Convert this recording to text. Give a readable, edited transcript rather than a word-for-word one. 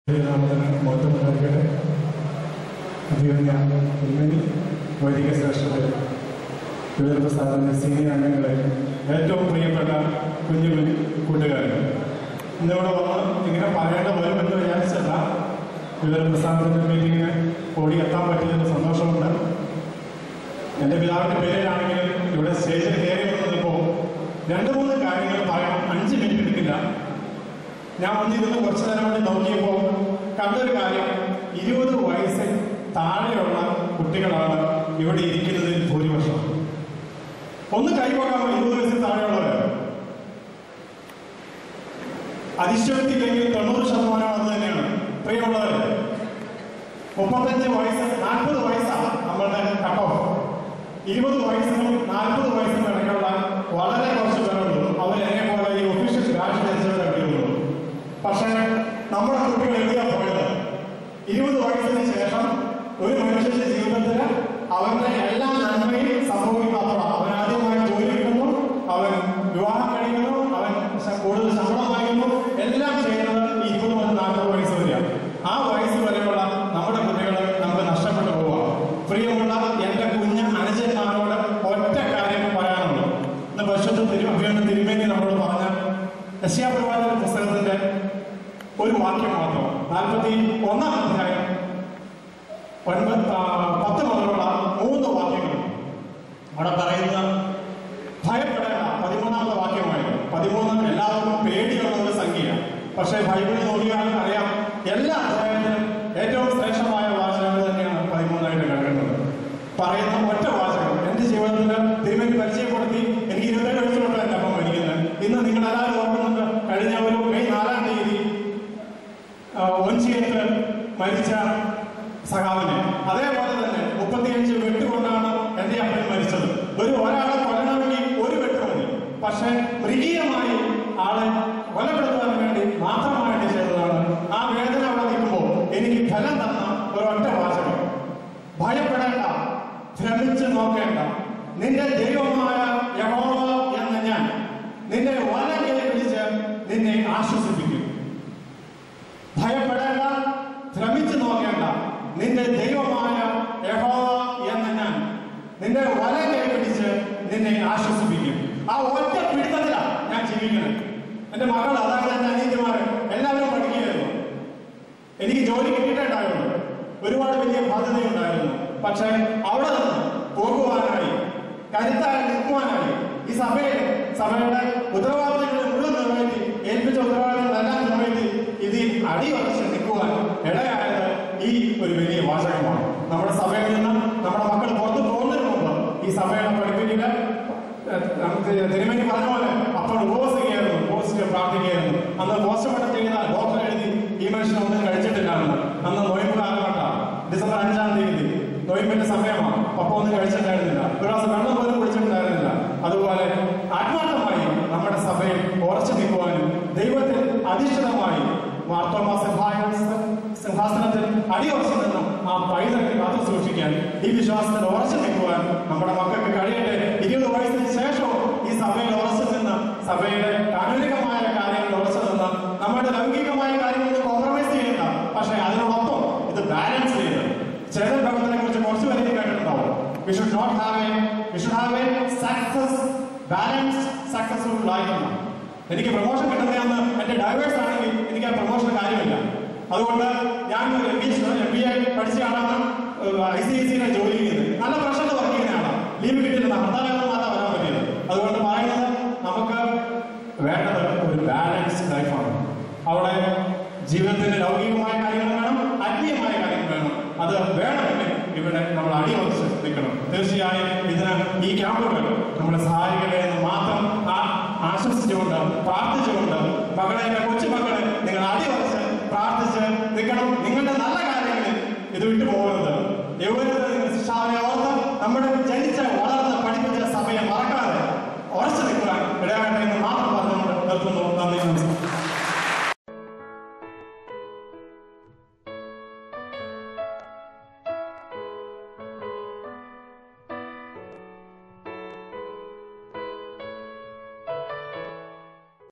മൊത്തമുണ്ടായിരിക്കട്ടെ. വൈദിക ശ്രേഷ്ഠരെ, പ്രസ്ഥാനത്തിൻ്റെ സീനിയർ അംഗങ്ങളെ, ഏറ്റവും പ്രിയപ്പെട്ട കുഞ്ഞു കൂട്ടുകാരെ, ഇന്നിവിടെ വന്ന് ഇങ്ങനെ പറയേണ്ട വരുമെന്ന് വിചാരിച്ചല്ല. പ്രസ്ഥാനത്തിൻ്റെ മീറ്റിങ്ങിന് ഓടിയെത്താൻ പറ്റിയതിൻ്റെ സന്തോഷമുണ്ട്. എൻ്റെ പിതാവിൻ്റെ പേരിലാണെങ്കിലും ഇവിടെ സ്റ്റേജിൽ കയറി വന്നപ്പോൾ 2-3 കാര്യങ്ങൾ പറയണം. 5 മിനിറ്റ് എടുക്കില്ല. ഞാൻ വന്നിരുന്ന് കുറച്ചു നേരം വേണ്ടി നോക്കിയപ്പോൾ കണ്ടൊരു കാര്യം, 20 വയസ്സിൽ താഴെയുള്ള കുട്ടികളാണ് ഇവിടെ ഇരിക്കുന്നതിൽ ഭൂരിപക്ഷം. ഒന്ന് കൈവക്കാമോ? 20 വയസ്സിൽ താഴെയുള്ളവർ അതിശക്തിയില്ലെങ്കിൽ 90% അത് തന്നെയാണ്. പ്രിയമുള്ളവർ, 35 വയസ്സ് 40 വയസ്സാണ് നമ്മളുടെ കട്ട് ഓഫ്. 20 വയസ്സിനും 40 വയസ്സിനും ഇടയ്ക്കുള്ള വളരെ കുറച്ച് പേരുള്ളൂ. അവരെന്നെ പോലെ ഈ ഒഫീഷ്യൽ രാഷ്ട്രീയ ധരിച്ചവരൊക്കെയുള്ളൂ. പക്ഷേ നമ്മുടെ കുട്ടികൾ എവിടെയാ പോയത്? 20 വയസ്സിന് ശേഷം ഒരു മനുഷ്യന്റെ ജീവിതത്തിൽ അവന്റെ എല്ലാ നന്മയും സംഭവിക്കാത്തതാണ്. അവൻ ആദ്യമായി ജോലി കിട്ടുന്നു, അവൻ വിവാഹം കഴിക്കുന്നു, അവൻ കൂടുതൽ ശമ്പളം വാങ്ങുന്നു, എല്ലാം ചെയ്യുന്നത് 20 മുതൽ 40 വയസ്സ് വരെയാണ്. ആ വയസ്സ് വരെയുള്ള നമ്മുടെ കുട്ടികൾ നമുക്ക് നഷ്ടപ്പെട്ടു പോവുക. പ്രിയമുള്ള എന്റെ കുഞ്ഞ് അനുജന്മാരോട് ഒറ്റ കാര്യം പറയാനുള്ളൂ. ഇന്ന് പരിശുദ്ധ തിരുമേനി നമ്മളോട് പറഞ്ഞ യെശയ്യാ പുസ്തകത്തിന്റെ ഒരു വാക്യം മാത്രം, 41-ാം അധ്യായം 10 മുതലുള്ള 3 വാക്യങ്ങൾ അവിടെ പറയുന്ന ഭയപ്പെടേണ്ട 13-ാമത്തെ വാക്യമായിരുന്നു. 13 എല്ലാവർക്കും പേടിയുള്ള ഒരു സംഖ്യയാണ്. പക്ഷേ ബൈബിളിൽ നോക്കിയാൽ അറിയാം, എല്ലാ അധ്യായത്തിലും ഏറ്റവും ശ്രേഷ്ഠമായ വാചകങ്ങൾ തന്നെയാണ് 13ആയിട്ട് കണ്ടിട്ടുള്ളത്. പറയുന്ന ഒറ്റ വാചകം എന്റെ ജീവിതത്തിൽ തിരുമേനി പരിചയപ്പെടുത്തി. എനിക്ക് 27 വയസ്സിലുള്ള എൻ്റെ അപ്പം മരിക്കുന്നത്. ഇന്ന് നിങ്ങളെല്ലാവരും ഓർക്കുന്നുണ്ട്, കഴിഞ്ഞ ഒരു മെയ് 4-ാം തീയതി ഒഞ്ചിയത്ത് മരിച്ച സഖാവിനെ. അതേപോലെ തന്നെ 35 വെട്ടുകൊണ്ടാണ് എൻ്റെ അപ്പൻ മരിച്ചത്. ഒരാളെ കൊല്ലണമെങ്കിൽ ഒരു വെട്ട് മതി. പക്ഷെ മൃഗീയമായി ആളെ കൊലപ്പെടുത്താൻ വേണ്ടി മാത്രമായിട്ട് ചെയ്തതാണ്. ആ വേദന അവിടെ നിൽക്കുമ്പോൾ എനിക്ക് ഫലം തന്ന ഒരൊറ്റ വാചകം, ഭയപ്പെടേണ്ട, ഭ്രമിച്ച് നോക്കേണ്ട, നിന്റെ ദൈവമായ യഹോവ എന്ന ഞാൻ നിന്റെ വലകയെ പിടിച്ച് നിന്നെ ആശ്വസിപ്പിക്കും. ഭയപ്പെടേണ്ട, ഭ്രമിച്ചു നോക്കേണ്ട, നിന്റെ ദൈവമായ യഹോവ എന്ന ഞാൻ നിന്റെ വലകയെ പിടിച്ച് നിന്നെ ആശ്വസിപ്പിക്കും. ആ ഒറ്റ പിടുത്തത്തിലാണ് ഞാൻ ജീവിക്കണം. എന്റെ മക്കൾ, അതായത് എന്റെ അനിയത്തിമാർ എല്ലാവരും പഠിക്കുകയായിരുന്നു. എനിക്ക് ജോലി കിട്ടിയിട്ടുണ്ടായിരുന്നു. ഒരുപാട് വലിയ ബാധ്യതയുണ്ടായിരുന്നു. പക്ഷെ അവിടെ നിന്ന് പോകുവാനായി, കരുത്തായി നിൽക്കുവാനായി, ഈ സഭയുടെ ഉത്തരവാദിത്തങ്ങൾ മുഴുവൻ നിറവേറ്റി, ഏൽപ്പിച്ച ഉത്തരവാദിത്തങ്ങളെല്ലാം നിറവേറ്റി ഇതിൽ അടിയുറച്ച് നിൽക്കുവാൻ ഇടയായത് ഈ ഒരു വലിയ വാചകമാണ്. നമ്മുടെ സഭയിൽ നിന്ന് നമ്മുടെ മക്കൾ പുറത്തു പോകുന്നതിന് മുമ്പ് ഈ സഭയുടെ പഠിപ്പിക്കുക, നമുക്ക് തിരുമേനി പറഞ്ഞ പോലെ അപ്പോൾ ഉപവസിക്കുകയായിരുന്നു, ഉപവസിച്ച് പ്രാർത്ഥിക്കുകയായിരുന്നു. അന്ന് പോസ്റ്റ്മോർട്ടം ചെയ്ത ഡോക്ടർ എഴുതി ഈ മനുഷ്യൻ ഒന്നും കഴിച്ചിട്ടില്ലായിരുന്നു. അന്ന് നോയമ്പ് കാലഘട്ടമാണ്, ഡിസംബർ 5-ാം തീയതി നോയമ്പിന്റെ സമയമാണ്. അപ്പോൾ ഒന്നും കഴിച്ചിട്ടുണ്ടായിരുന്നില്ല, ഒരു ഗ്ലാസ് വെള്ളം പോലും കുടിച്ചിട്ടുണ്ടായിരുന്നില്ല. അതുപോലെ ആത്മാർത്ഥമായി നമ്മുടെ സഭയിൽ ഉറച്ചു നിൽക്കുവാനും ദൈവത്തിൽ അധിഷ്ഠിതമായി മാർത്തോമാ സിംഹാസനത്തിൽ അടിയുറച്ചു നിന്നും ആ പൈതൃകം കാത്തു സൂക്ഷിക്കാൻ, ഈ വിശ്വാസത്തിൽ ഉറച്ചു നിൽക്കുവാൻ നമ്മുടെ മക്കൾക്ക് കഴിയട്ടെ. 20 വയസ്സിന് ശേഷവും ഈ സഭയിൽ ഉറച്ചു നിന്ന്, സഭയുടെ കാനൂനികമായ കാര്യങ്ങൾ ഉറച്ചു നിന്ന്, നമ്മുടെ ലൗകികമായ കാര്യങ്ങളിൽ കോംപ്രമൈസ് ചെയ്യേണ്ട, പക്ഷെ അതിനോടൊപ്പം ഇത് ബാലൻസ് ചെയ്ത്. ചേതൻ ഭഗവതിനെ കുറിച്ച് കുറച്ച് പേര് കേട്ടിട്ടുണ്ടാവും. We should have a balanced successful life. എനിക്ക് പ്രൊമോഷൻ കിട്ടുന്നതെന്ന് എന്റെ ഡൈവേഴ്സ് ആണെങ്കിൽ എനിക്ക് ആ പ്രൊമോഷൻ കാര്യമില്ല. അതുകൊണ്ട് ഞാൻ MBA പഠിച്ച ആളാണ്, ICICIയിലെ ജോലി ചെയ്യുന്നത്, നല്ല പ്രഷറിൽ വർക്ക് ചെയ്യുന്നതാണ്. ലീവ് കിട്ടിയില്ല, ഹർത്താലൊന്നും മാത്രം വരാൻ പറ്റിയത്. അതുകൊണ്ട് പറയുന്നത് നമുക്ക് വേണ്ടത് ഒരു ബാലൻസ്ഡ് ലൈഫാണ്. അവിടെ ജീവിതത്തിന്റെ ലൗകികമായ കാര്യങ്ങൾ വേണം, ആത്മീയമായ കാര്യങ്ങൾ വേണം. അത് വേണമെങ്കിൽ ഇവിടെ നമ്മൾ അടിയുറച്ച് നിൽക്കണം. തീർച്ചയായും ഇതിന് ഈ ക്യാമ്പുകൾ നമ്മളെ സഹായിക്കട്ടെ എന്ന് മാത്രം ആശ്വസിച്ചുകൊണ്ട്, പ്രാർത്ഥിച്ചുകൊണ്ട്, മക്കളെ, കൊച്ചു മക്കളെ, നിങ്ങൾ അടിയുറച്ച് പ്രാർത്ഥിച്ച് നിൽക്കണം. നിങ്ങളുടെ നല്ല കാര്യങ്ങളിൽ ഇത് വിട്ടുപോകരുത്.